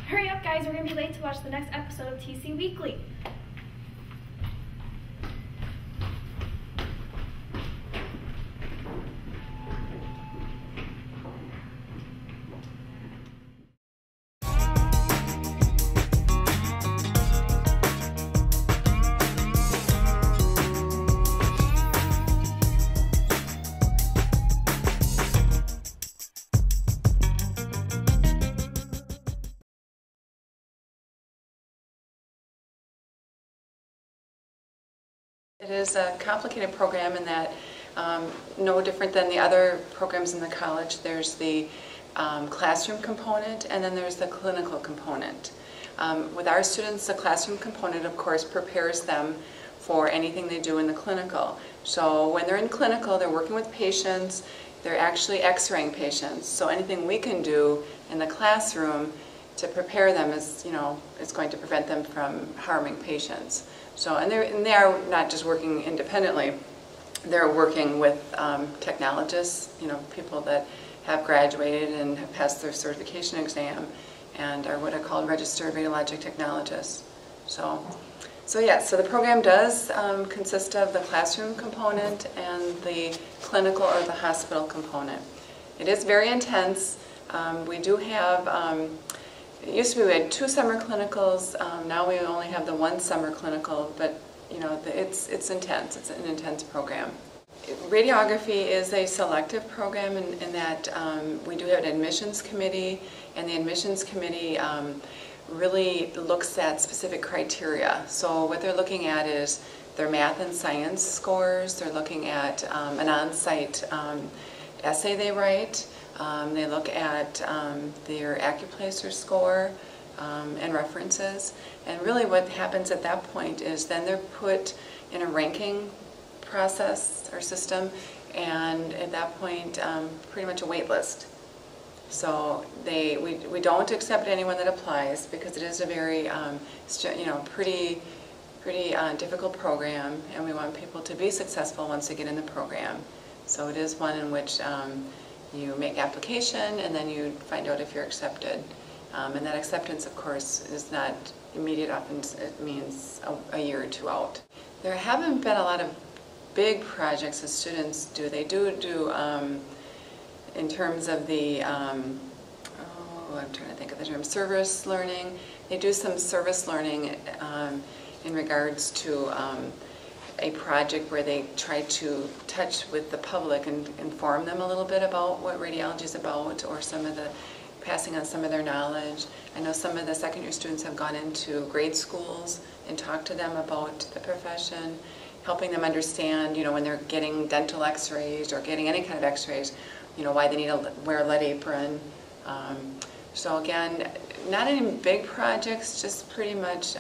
Hurry up, guys, we're going to be late to watch the next episode of TC Weekly. It is a complicated program in that no different than the other programs in the college. There's the classroom component and then there's the clinical component. With our students, the classroom component of course prepares them for anything they do in the clinical. So when they're in clinical, they're working with patients, they're actually x-raying patients. So anything we can do in the classroom to prepare them is, is going to prevent them from harming patients. So, and they are not just working independently, they're working with technologists, people that have graduated and have passed their certification exam and are what are called registered radiologic technologists. So the program does consist of the classroom component and the clinical or the hospital component. It is very intense. We do have it used to be we had 2 summer clinicals. Now we only have the 1 summer clinical, but it's intense. It's an intense program. Radiography is a selective program in that we do have an admissions committee, and the admissions committee really looks at specific criteria. So what they're looking at is their math and science scores. They're looking at an on-site essay they write. They look at their Accuplacer score and references, and really what happens at that point is then they're put in a ranking process or system, and at that point pretty much a wait list. So we don't accept anyone that applies because it is a very pretty difficult program, and we want people to be successful once they get in the program. So it is one in which you make application and then you find out if you're accepted. And that acceptance, of course, is not immediate. Often it means a year or 2 out. There haven't been a lot of big projects that students do. They do in terms of the, I'm trying to think of the term, service learning. They do some service learning in regards to a project where they try to touch with the public and inform them a little bit about what radiology is about, or passing on some of their knowledge. I know some of the second year students have gone into grade schools and talked to them about the profession, helping them understand, when they're getting dental x-rays or getting any kind of x-rays, why they need to wear a lead apron. So again, not any big projects, just pretty much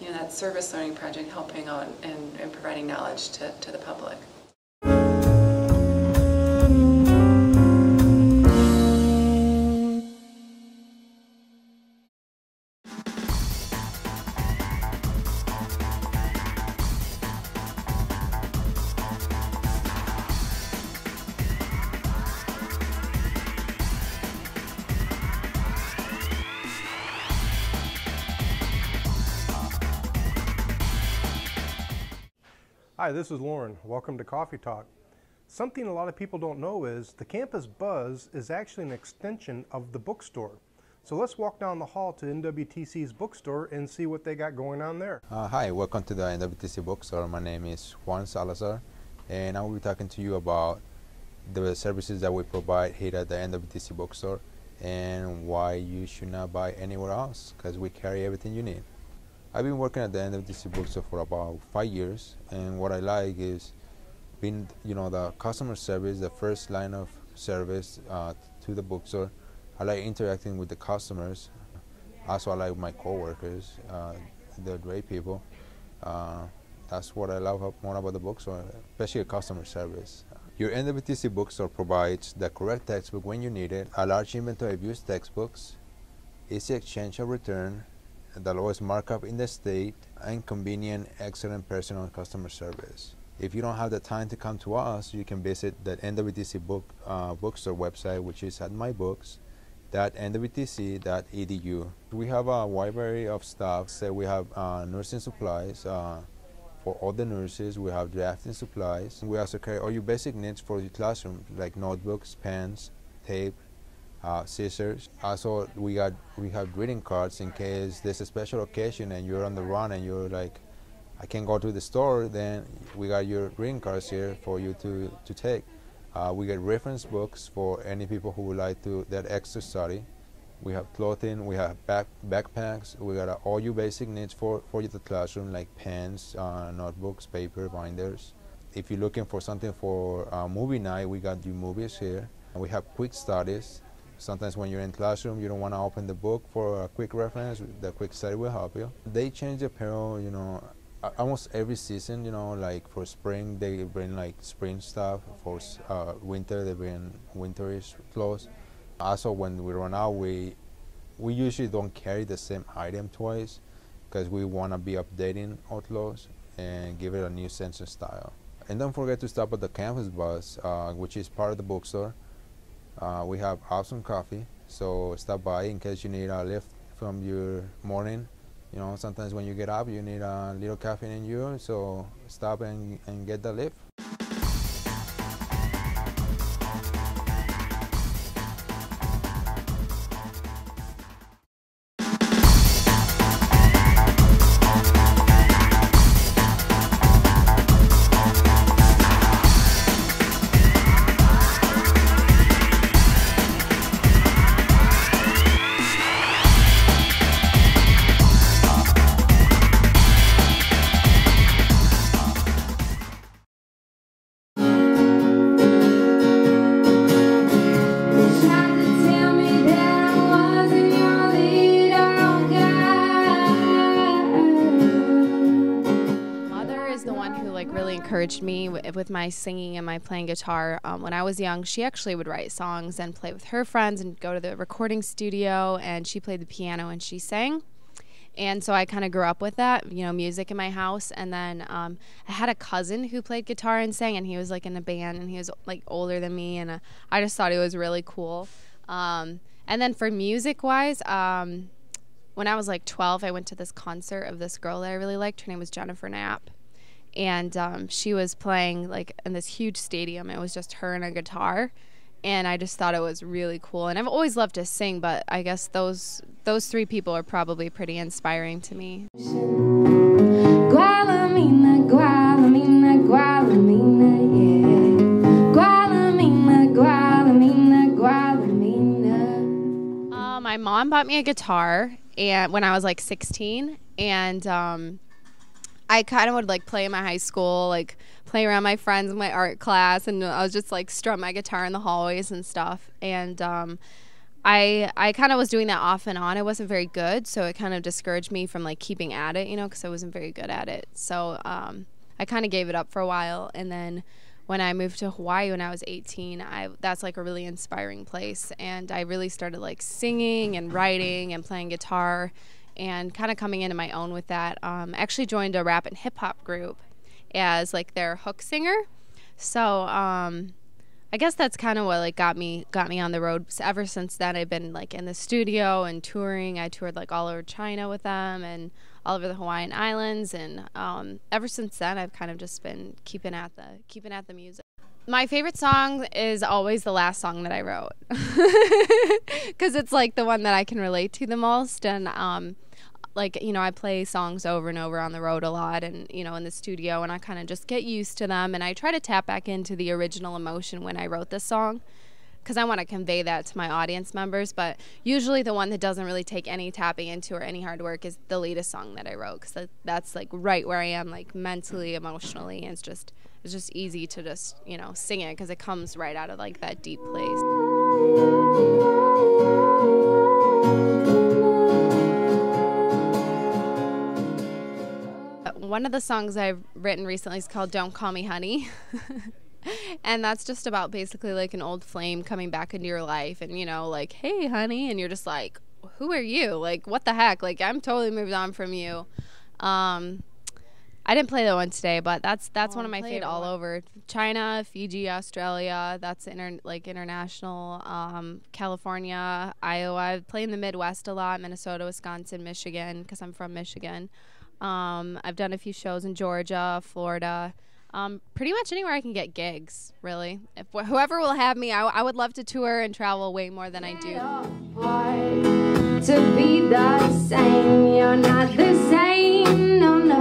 that service learning project, helping out and providing knowledge to the public. Hi, this is Lauren. Welcome to Coffee Talk. Something a lot of people don't know is the Campus Buzz is actually an extension of the bookstore. So let's walk down the hall to NWTC's bookstore and see what they got going on there. Hi, welcome to the NWTC bookstore. My name is Juan Salazar, and I will be talking to you about the services that we provide here at the NWTC bookstore. and why you should not buy anywhere else, because we carry everything you need. I've been working at the NWTC bookstore for about 5 years, and what I like is being, the customer service, the first line of service to the bookstore. I like interacting with the customers. Also, I like my coworkers. They're great people. That's what I love more about the bookstore, especially customer service. Your NWTC bookstore provides the correct textbook when you need it, a large inventory of used textbooks, easy exchange or return, the lowest markup in the state, and convenient, excellent personal customer service. If you don't have the time to come to us, you can visit the NWTC bookstore website, which is at mybooks.nwtc.edu. We have a wide variety of stuff. So we have nursing supplies for all the nurses. We have drafting supplies. We also carry all your basic needs for your classroom, like notebooks, pens, tape, scissors. Also, we have greeting cards in case there's a special occasion and you're on the run and you're like, I can't go to the store, then we got your greeting cards here for you to take. We get reference books for any people who would like that extra study. We have clothing, we have backpacks, we got all your basic needs for the classroom, like pens, notebooks, paper, binders. If you're looking for something for movie night, we got your movies here. And we have quick studies. Sometimes when you're in classroom, you don't want to open the book for a quick reference. The quick study will help you. They change the apparel, almost every season. Like for spring, they bring like spring stuff. For winter, they bring winterish clothes. Also, when we run out, we usually don't carry the same item twice because we want to be updating our clothes and give it a new sense of style. And don't forget to stop at the campus bus, which is part of the bookstore. We have awesome coffee, so stop by in case you need a lift from your morning. Sometimes when you get up, you need a little caffeine in you, so stop and get the lift. Encouraged me with my singing and my playing guitar. When I was young, she actually would write songs and play with her friends and go to the recording studio, and she played the piano and she sang. And so I kind of grew up with that, music in my house. And then I had a cousin who played guitar and sang, and he was like in a band, and he was like older than me, and I just thought it was really cool. And then for music-wise, when I was like 12, I went to this concert of this girl that I really liked. Her name was Jennifer Knapp. And she was playing like in this huge stadium. It was just her and a guitar, and I just thought it was really cool. And I've always loved to sing, but I guess those three people are probably pretty inspiring to me. Gualamina, gualamina, gualamina, yeah. Gualamina, gualamina, gualamina. My mom bought me a guitar when I was like 16, and I kind of would like play in my high school, like play around my friends in my art class, and I was just like strum my guitar in the hallways and stuff. And I kind of was doing that off and on. I wasn't very good, so it kind of discouraged me from like keeping at it, because I wasn't very good at it. So I kind of gave it up for a while, and then when I moved to Hawaii when I was 18, that's like a really inspiring place, and I really started like singing and writing and playing guitar, and kind of coming into my own with that. I actually joined a rap and hip hop group as like their hook singer. So I guess that's kind of what like got me on the road. So ever since then, I've been like in the studio and touring. I toured like all over China with them and all over the Hawaiian Islands. And ever since then, I've kind of just been keeping at the music. My favorite song is always the last song that I wrote, because it's like the one that I can relate to the most. And I play songs over and over on the road a lot, and in the studio, and I kind of just get used to them, and I try to tap back into the original emotion when I wrote this song, because I want to convey that to my audience members. But usually the one that doesn't really take any tapping into or any hard work is the latest song that I wrote, because that's like right where I am, like mentally, emotionally, and it's just easy to just, you know, sing it because it comes right out of like that deep place. One of the songs I've written recently is called Don't Call Me Honey. And that's just about basically like an old flame coming back into your life and, you know, like, hey, honey. And you're just like, who are you? Like, what the heck? Like, I'm totally moved on from you. I didn't play that one today, but that's one of my favorite. All over China, Fiji, Australia. That's international. California, Iowa. I play in the Midwest a lot. Minnesota, Wisconsin, Michigan, because I'm from Michigan. I've done a few shows in Georgia, Florida. Pretty much anywhere I can get gigs, really. If whoever will have me, I would love to tour and travel way more than I do. To be the same, you're not the same, no, no.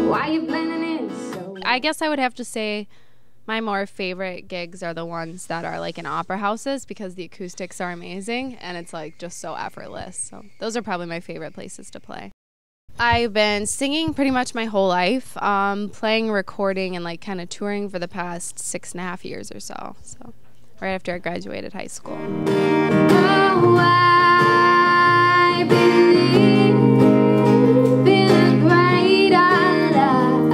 Why you blending in so? I guess I would have to say my more favorite gigs are the ones that are like in opera houses, because the acoustics are amazing and it's like just so effortless. So those are probably my favorite places to play. I've been singing pretty much my whole life, playing, recording, and like kind of touring for the past 6.5 years or so. So right after I graduated high school. Oh, I believe in a greater love.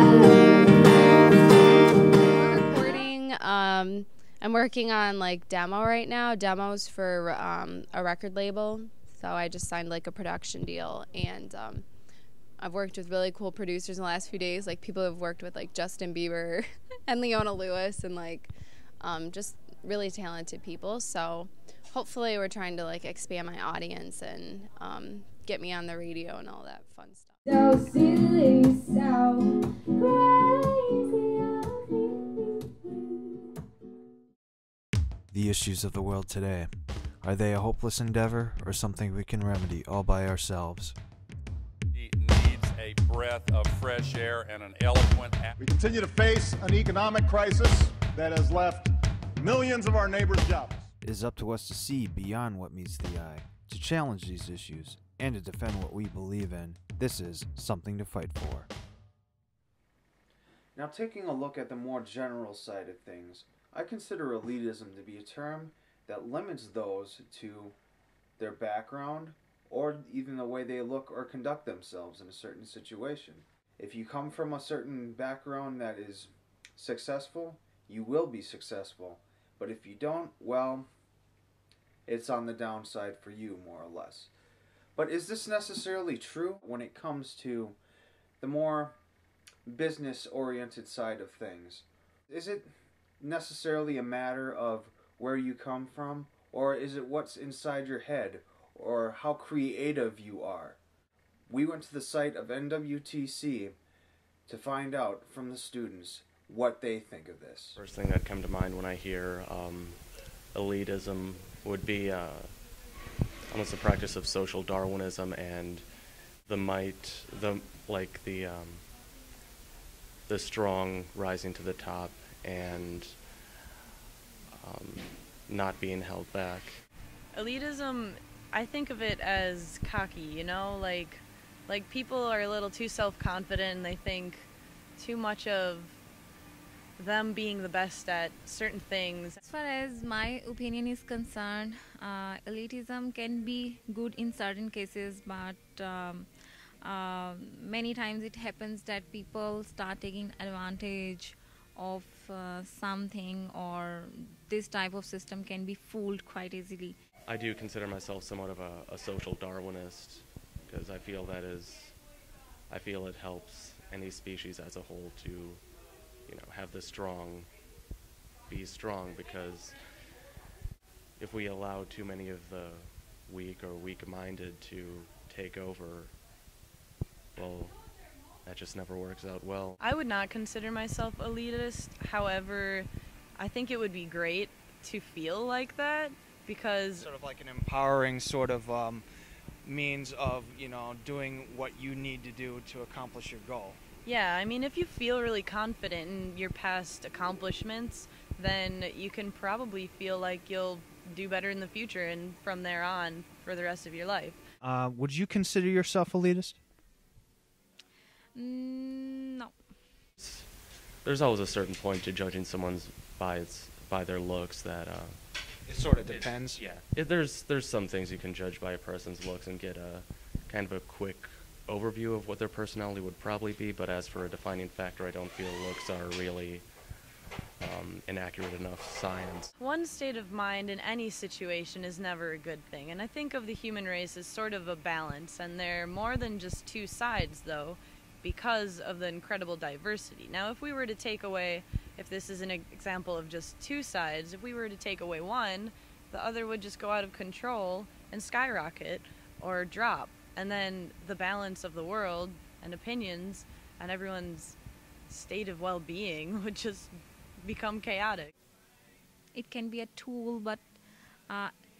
Recording, I'm working on like demos right now, demos for a record label. So I just signed like a production deal, and I've worked with really cool producers in the last few days, like people who've worked with like Justin Bieber and Leona Lewis, and like just really talented people. So hopefully we're trying to like expand my audience and get me on the radio and all that fun stuff. So silly, so crazy of me. The issues of the world today. Are they a hopeless endeavor or something we can remedy all by ourselves? A breath of fresh air and an eloquent. We continue to face an economic crisis that has left millions of our neighbors jobless. It is up to us to see beyond what meets the eye, to challenge these issues, and to defend what we believe in. This is something to fight for. Now, taking a look at the more general side of things, I consider elitism to be a term that limits those to their background, or even the way they look or conduct themselves in a certain situation. If you come from a certain background that is successful, you will be successful. But if you don't, well, it's on the downside for you, more or less. But is this necessarily true when it comes to the more business-oriented side of things? Is it necessarily a matter of where you come from, or is it what's inside your head, or how creative you are? We went to the site of NWTC to find out from the students what they think of this. First thing that come to mind when I hear elitism would be almost the practice of social Darwinism and the strong rising to the top and not being held back. Elitism, I think of it as cocky, you know, like people are a little too self-confident and they think too much of them being the best at certain things. As far as my opinion is concerned, elitism can be good in certain cases, but many times it happens that people start taking advantage of something, or this type of system can be fooled quite easily. I do consider myself somewhat of a social Darwinist, because I feel it helps any species as a whole to, you know, have the strong be strong, because if we allow too many of the weak or weak-minded to take over, well, that just never works out well. I would not consider myself elitist. However, I think it would be great to feel like that, because sort of like an empowering sort of means of, you know, doing what you need to do to accomplish your goal. Yeah, I mean, if you feel really confident in your past accomplishments, then you can probably feel like you'll do better in the future and from there on for the rest of your life. Would you consider yourself elitist? No. There's always a certain point to judging someone's by their looks that It sort of depends. there's some things you can judge by a person's looks and get a kind of a quick overview of what their personality would probably be, but as for a defining factor, I don't feel looks are really inaccurate enough science. One state of mind in any situation is never a good thing, and I think of the human race as sort of a balance, and they're more than just two sides, though, because of the incredible diversity. Now, if we were to take away, if this is an example of just two sides, if we were to take away one, the other would just go out of control and skyrocket or drop, and then the balance of the world and opinions and everyone's state of well-being would just become chaotic. It can be a tool, but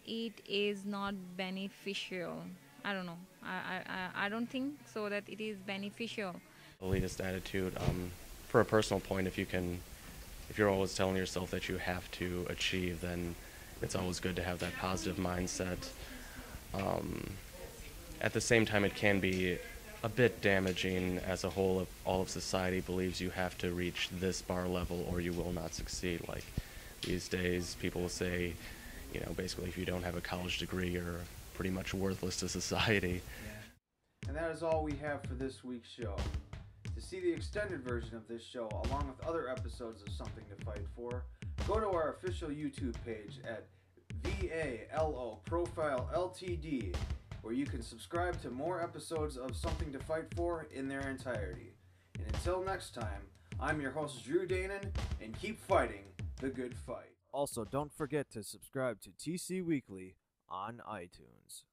it is not beneficial. I don't know. I don't think so that it is beneficial. Elitist attitude, for a personal point, if you're always telling yourself that you have to achieve, then it's always good to have that positive mindset. At the same time, it can be a bit damaging as a whole if all of society believes you have to reach this bar level or you will not succeed. Like these days, people say, you know, basically if you don't have a college degree, you're pretty much worthless to society. And that is all we have for this week's show. To see the extended version of this show, along with other episodes of Something to Fight For, go to our official YouTube page at VALO Profile LTD, where you can subscribe to more episodes of Something to Fight For in their entirety. And until next time, I'm your host Drew Danon, and keep fighting the good fight. Also, don't forget to subscribe to TC Weekly on iTunes.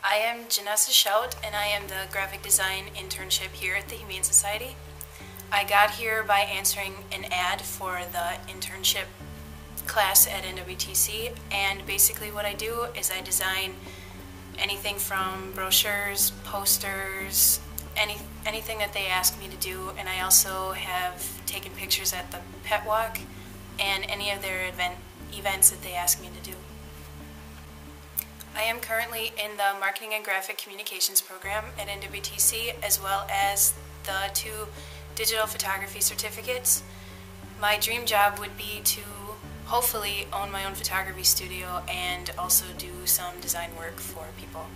I am Janessa Shout, and I am the graphic design internship here at the Humane Society. I got here by answering an ad for the internship class at NWTC, and basically what I do is I design anything from brochures, posters, anything that they ask me to do, and I also have taken pictures at the pet walk and any of their events that they ask me to do. I am currently in the Marketing and Graphic Communications program at NWTC, as well as the 2 digital photography certificates. My dream job would be to hopefully own my own photography studio and also do some design work for people.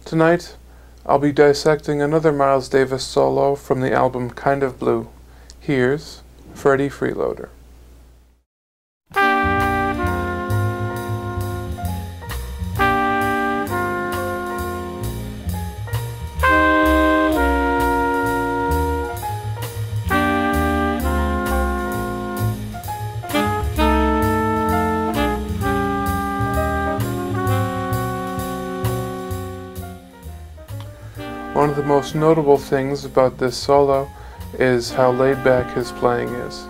Tonight, I'll be dissecting another Miles Davis solo from the album Kind of Blue. Here's Freddie Freeloader. One of the most notable things about this solo is how laid back his playing is.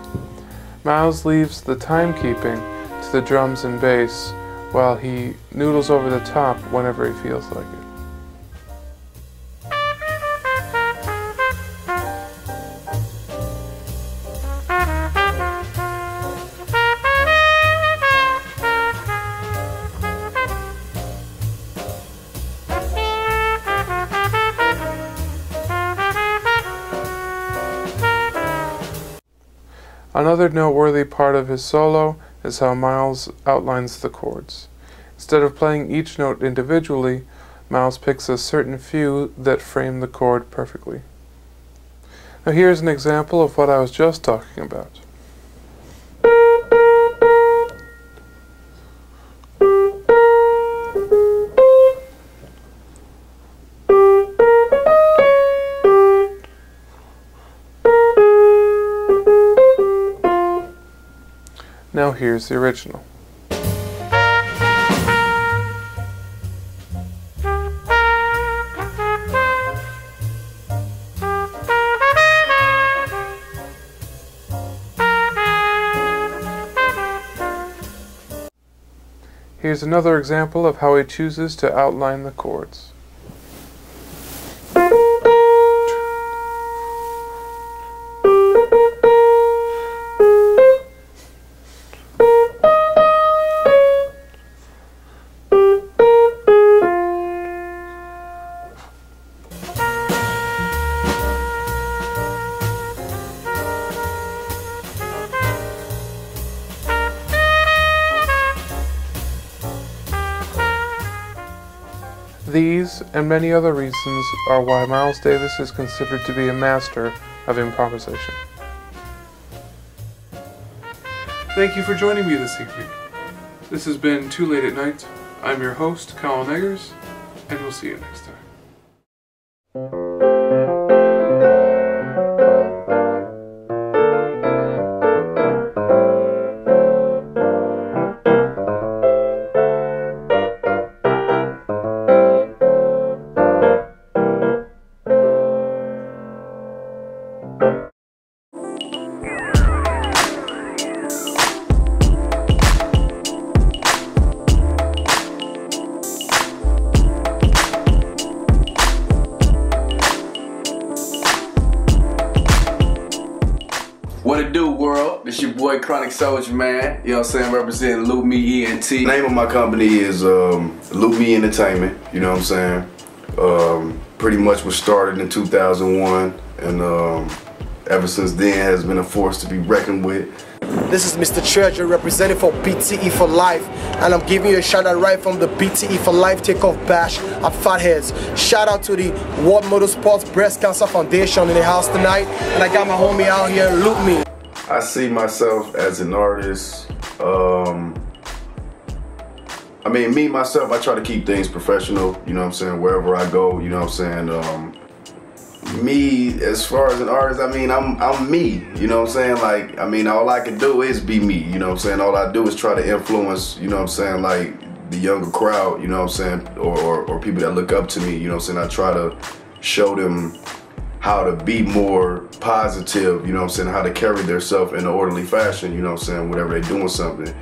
Miles leaves the timekeeping to the drums and bass while he noodles over the top whenever he feels like it. Another noteworthy part of his solo is how Miles outlines the chords. Instead of playing each note individually, Miles picks a certain few that frame the chord perfectly. Now here's an example of what I was just talking about. Now here's the original. Here's another example of how he chooses to outline the chords. These and many other reasons are why Miles Davis is considered to be a master of improvisation. Thank you for joining me this evening. This has been Too Late at Night. I'm your host, Colin Eggers, and we'll see you next time. What it do, world? It's your boy Chronic Soldier, man. You know what I'm saying? Representing Loop Me ENT. The name of my company is Loop Me Entertainment. You know what I'm saying? Pretty much was started in 2001, and ever since then has been a force to be reckoned with. This is Mr. Treasure representing for BTE for Life, and I'm giving you a shout out right from the BTE for Life Takeoff Bash at Fatheads. Shout out to the World Motorsports Breast Cancer Foundation in the house tonight, and I got my homie out here, Loop Me. I see myself as an artist. I mean, me, myself, I try to keep things professional, you know what I'm saying, wherever I go, you know what I'm saying. Me, as far as an artist, I mean, I'm me, you know what I'm saying, like, I mean, all I can do is be me, you know what I'm saying, all I do is try to influence, you know what I'm saying, like, the younger crowd, you know what I'm saying, or people that look up to me, you know what I'm saying, I try to show them how to be more positive, you know what I'm saying, how to carry themselves in an orderly fashion, you know what I'm saying, whenever they're doing something.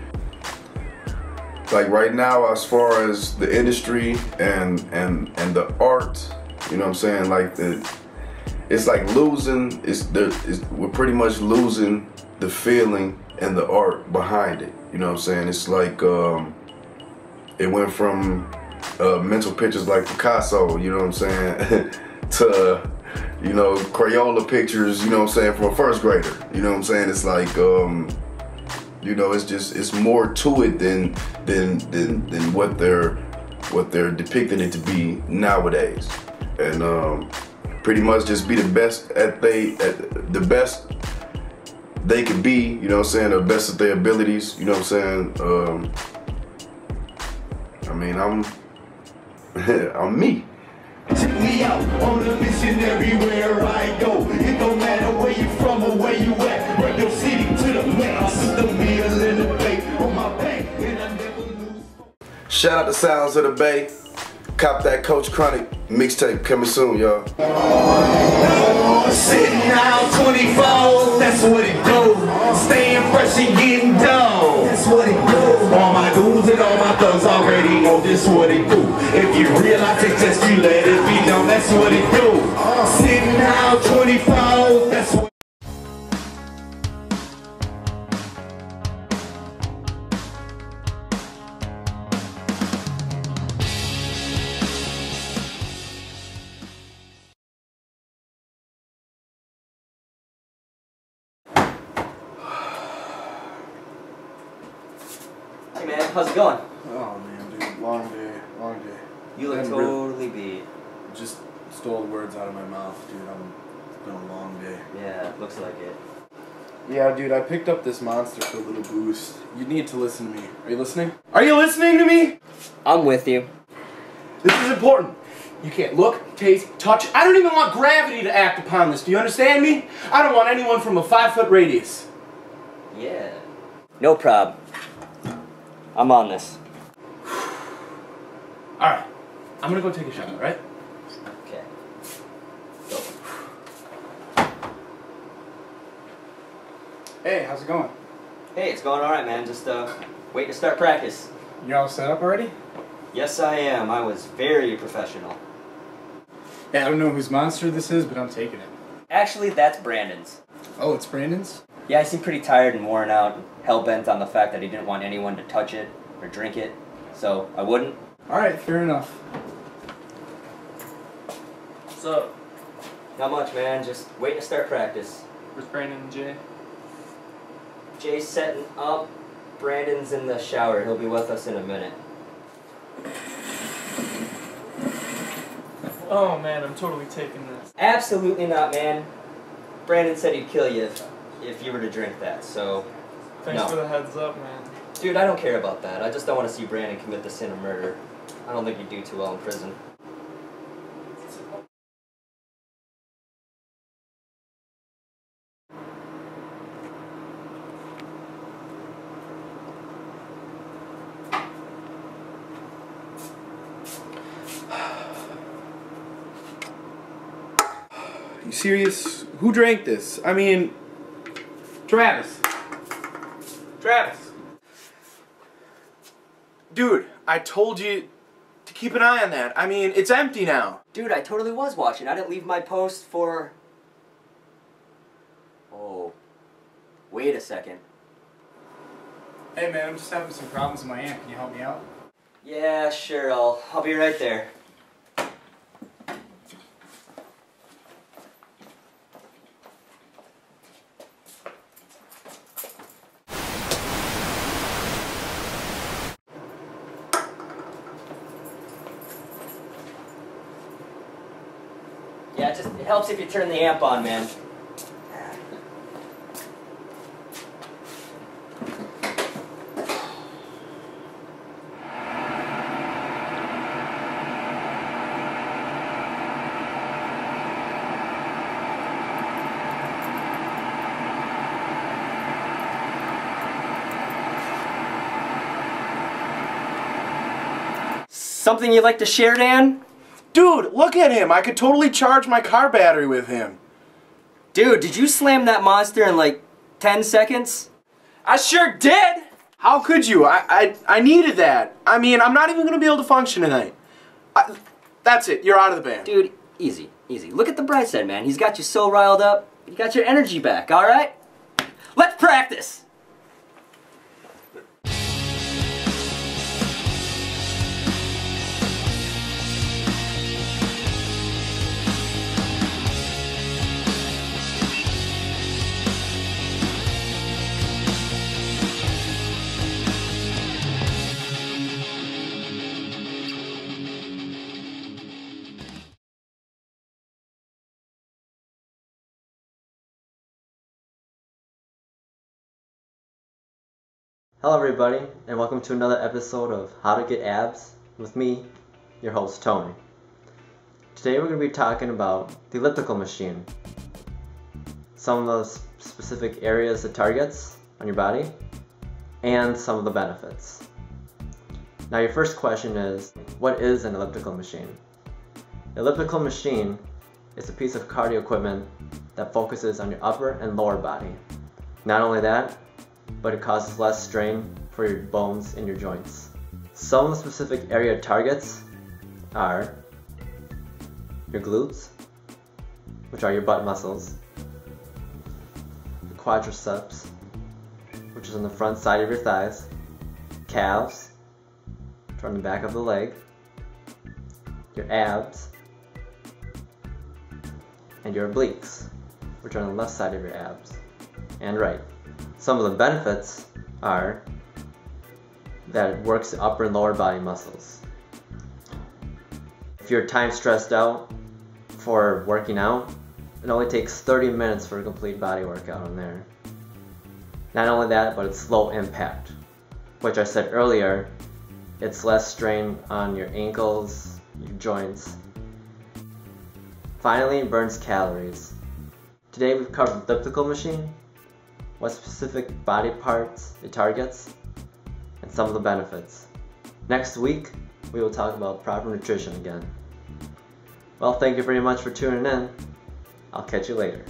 Like right now, as far as the industry and the art, you know what I'm saying, like it's like losing, we're pretty much losing the feeling and the art behind it, you know what I'm saying, it's like, it went from mental pictures like Picasso, you know what I'm saying, to, you know, Crayola pictures, you know what I'm saying, from a first grader, you know what I'm saying, it's like, you know, it's more to it than what they're depicting it to be nowadays, and pretty much just be the best the best they can be, you know what I'm saying, the best of their abilities, you know what I'm saying. I mean, I'm me. Check me out on a mission everywhere I go. It don't matter where you from or where you at. Bring your city to the max. The meal in the bay on my back, and I never lose. Shout out to Sounds of the Bay, Cop that Coach Chronic mixtape coming soon, y'all. Sitting out 24, that's what it do. Staying fresh and getting dough, that's what it do. All my dudes and all my thugs already know this what it do. If you realize it, just you let it be known, that's what it do. Sitting out 24, that's what. Hey man, how's it going? Oh man, dude, long day, long day. You look totally beat. Just stole words out of my mouth, dude. It's been a long day. Yeah, looks like it. Yeah, dude, I picked up this monster for a little boost. You need to listen to me. Are you listening? Are you listening to me? I'm with you. This is important. You can't look, taste, touch. I don't even want gravity to act upon this. Do you understand me? I don't want anyone from a 5-foot radius. Yeah. No problem. I'm on this. Alright. I'm gonna go take a shower, right? Okay. Hey, how's it going? Hey, it's going alright, man. Just waiting to start practice. You all set up already? Yes, I am. I was very professional. Yeah, I don't know whose monster this is, but I'm taking it. Actually, that's Brandon's. Oh, it's Brandon's? Yeah, he seemed pretty tired and worn out, hell-bent on the fact that he didn't want anyone to touch it or drink it, so I wouldn't. Alright, fair enough. What's up? Not much, man. Just waiting to start practice. Where's Brandon and Jay? Jay's setting up. Brandon's in the shower. He'll be with us in a minute. Oh man, I'm totally taking this. Absolutely not, man. Brandon said he'd kill you if you were to drink that, so Thanks no. for the heads up, man. Dude, I don't care about that. I just don't want to see Brandon commit the sin of murder. I don't think he'd do too well in prison. You serious? Who drank this? I mean, Travis. Travis. Dude, I told you to keep an eye on that. I mean, it's empty now. Dude, I totally was watching. I didn't leave my post for... Oh. Wait a second. Hey man, I'm just having some problems with my amp. Can you help me out? Yeah, sure. I'll be right there. Yeah, it helps if you turn the amp on, man. Something you'd like to share, Dan? Dude, look at him. I could totally charge my car battery with him. Dude, did you slam that monster in like 10 seconds? I sure did. How could you? I needed that. I mean, I'm not even going to be able to function tonight. That's it. You're out of the band. Dude, easy, easy. Look at the bright side, man. He's got you so riled up. You got your energy back, all right? Let's practice. Hello everybody, and welcome to another episode of How to Get Abs with me, your host Tony. Today we're going to be talking about the elliptical machine, some of the specific areas it targets on your body, and some of the benefits. Now your first question is, What is an elliptical machine? An elliptical machine is a piece of cardio equipment that focuses on your upper and lower body. Not only that, but it causes less strain for your bones in your joints. Some of the specific area targets are your glutes, which are your butt muscles, the quadriceps, which is on the front side of your thighs, calves, which are on the back of the leg, your abs, and your obliques, which are on the left side of your abs and right. Some of the benefits are that it works the upper and lower body muscles. If you're time stressed out for working out, it only takes 30 minutes for a complete body workout on there. Not only that, but it's low impact, which I said earlier, it's less strain on your ankles, your joints. Finally, it burns calories. Today we've covered the elliptical machine, what specific body parts it targets, and some of the benefits. Next week, we will talk about proper nutrition again. Well, thank you very much for tuning in. I'll catch you later.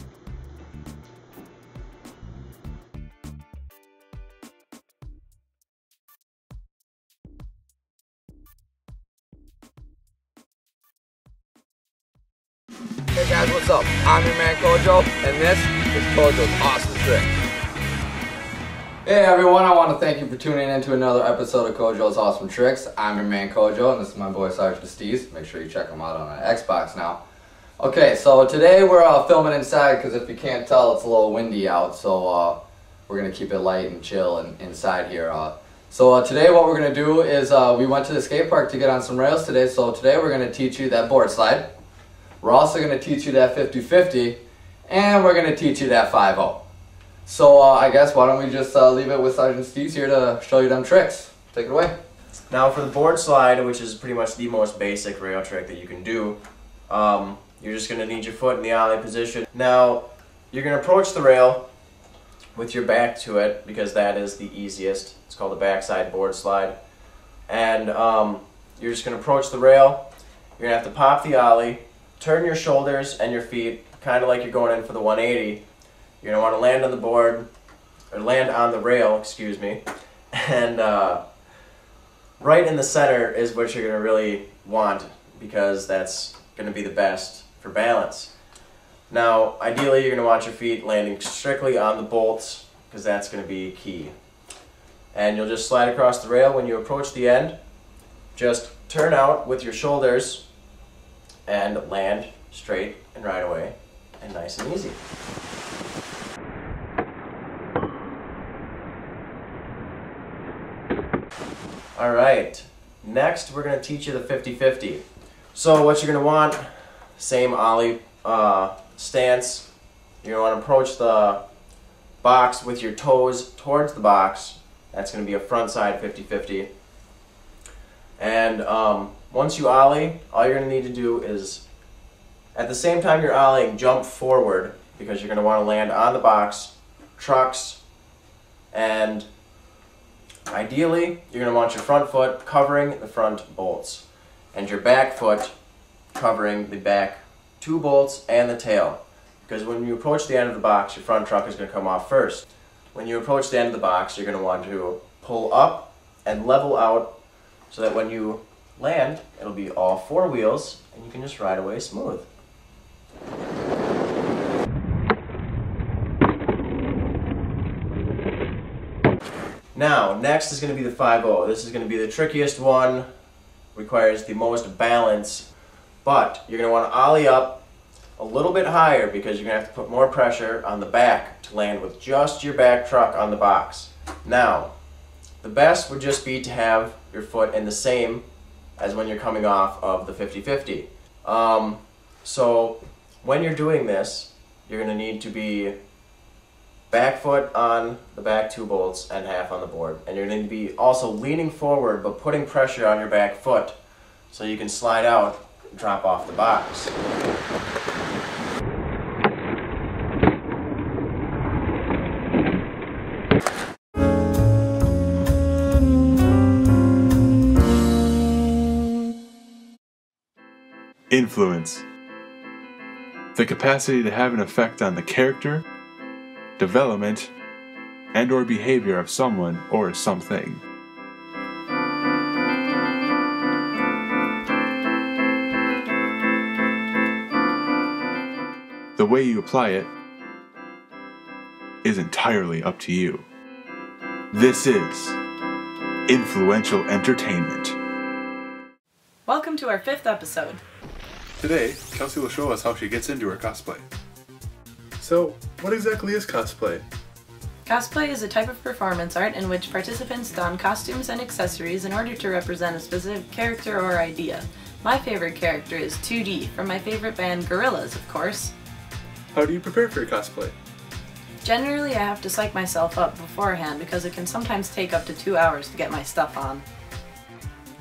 Hey guys, what's up? I'm your man Kojo, and this is Kojo's Awesome Tricks. Hey everyone, I want to thank you for tuning in to another episode of Kojo's Awesome Tricks. I'm your man Kojo, and this is my boy Sergeant Steez. Make sure you check him out on Xbox now. Okay, so today we're filming inside because if you can't tell, it's a little windy out, so we're going to keep it light and chill and inside here. So today what we're going to do is we went to the skate park to get on some rails today, so today we're going to teach you that board slide. We're also going to teach you that 50-50, and we're going to teach you that 5-0. So I guess why don't we just leave it with Sergeant Steez here to show you them tricks. Take it away. Now for the board slide, which is pretty much the most basic rail trick that you can do, you're just going to need your foot in the ollie position. Now you're going to approach the rail with your back to it because that is the easiest. It's called the backside board slide. And you're just going to approach the rail. You're going to have to pop the ollie. Turn your shoulders and your feet kind of like you're going in for the 180. You're going to want to land on the board, or land on the rail, excuse me, and right in the center is what you're going to really want because that's going to be the best for balance. Now, ideally, you're going to want your feet landing strictly on the bolts because that's going to be key. And you'll just slide across the rail. When you approach the end, just turn out with your shoulders and land straight and right away and nice and easy. Alright, next we're going to teach you the 50-50. So what you're going to want, same ollie stance, you're going to want to approach the box with your toes towards the box. That's going to be a front side 50-50. And once you ollie, all you're going to need to do is, at the same time you're ollieing, jump forward because you're going to want to land on the box, trucks, and ideally you're going to want your front foot covering the front bolts and your back foot covering the back two bolts and the tail. Because when you approach the end of the box, your front truck is going to come off first. When you approach the end of the box, you're going to want to pull up and level out so that when you land, it'll be all four wheels and you can just ride away smooth. Now, next is going to be the 5-0. This is going to be the trickiest one, requires the most balance, but you're going to want to ollie up a little bit higher because you're going to have to put more pressure on the back to land with just your back truck on the box. Now, the best would just be to have your foot in the same as when you're coming off of the 50-50. So when you're doing this, you're going to need to be back foot on the back two bolts and half on the board. And you're going to be also leaning forward but putting pressure on your back foot so you can slide out and drop off the box. Influence. The capacity to have an effect on the character, development, and/or behavior of someone or something. The way you apply it is entirely up to you. This is Influential Entertainment. Welcome to our 5th episode. Today, Kelsey will show us how she gets into her cosplay. So, what exactly is cosplay? Cosplay is a type of performance art in which participants don costumes and accessories in order to represent a specific character or idea. My favorite character is 2D, from my favorite band Gorillaz, of course. How do you prepare for your cosplay? Generally, I have to psych myself up beforehand because it can sometimes take up to 2 hours to get my stuff on.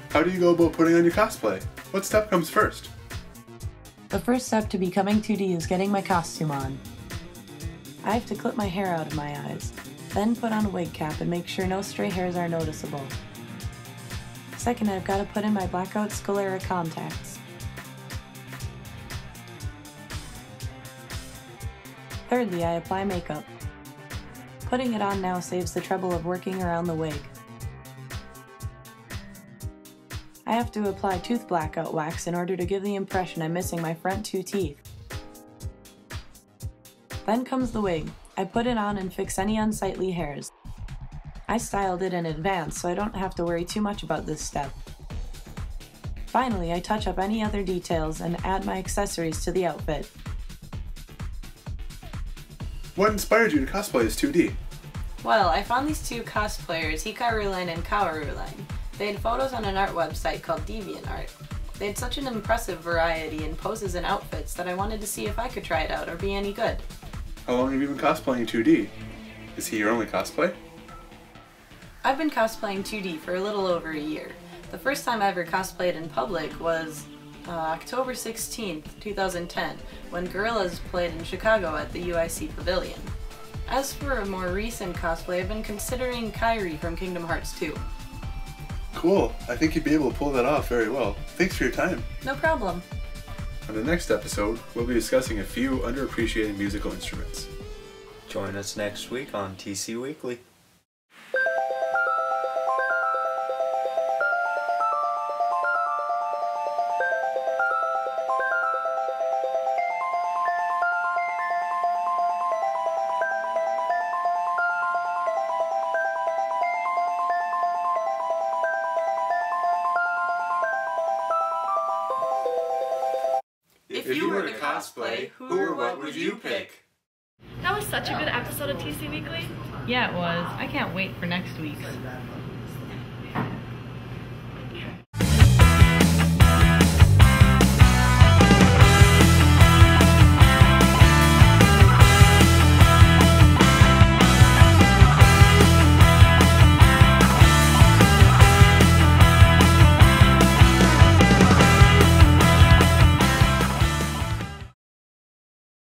How do you go about putting on your cosplay? What step comes first? The first step to becoming 2D is getting my costume on. I have to clip my hair out of my eyes, then put on a wig cap and make sure no stray hairs are noticeable. Second, I've got to put in my blackout sclera contacts. Thirdly, I apply makeup. Putting it on now saves the trouble of working around the wig. I have to apply tooth blackout wax in order to give the impression I'm missing my front 2 teeth. Then comes the wig. I put it on and fix any unsightly hairs. I styled it in advance, so I don't have to worry too much about this step. Finally, I touch up any other details and add my accessories to the outfit. What inspired you to cosplay as 2D? Well, I found these two cosplayers, Hikaruline and Kawaruline. They had photos on an art website called DeviantArt. They had such an impressive variety in poses and outfits that I wanted to see if I could try it out or be any good. How long have you been cosplaying 2D? Is he your only cosplay? I've been cosplaying 2D for a little over a year. The first time I ever cosplayed in public was October 16th, 2010, when Gorillaz played in Chicago at the UIC Pavilion. As for a more recent cosplay, I've been considering Kairi from Kingdom Hearts 2. Cool. I think you'd be able to pull that off very well. Thanks for your time. No problem. On the next episode, we'll be discussing a few underappreciated musical instruments. Join us next week on TC Weekly. If you were to cosplay, who or what would you pick? That was such a good episode of TC Weekly. Yeah, it was. I can't wait for next week's.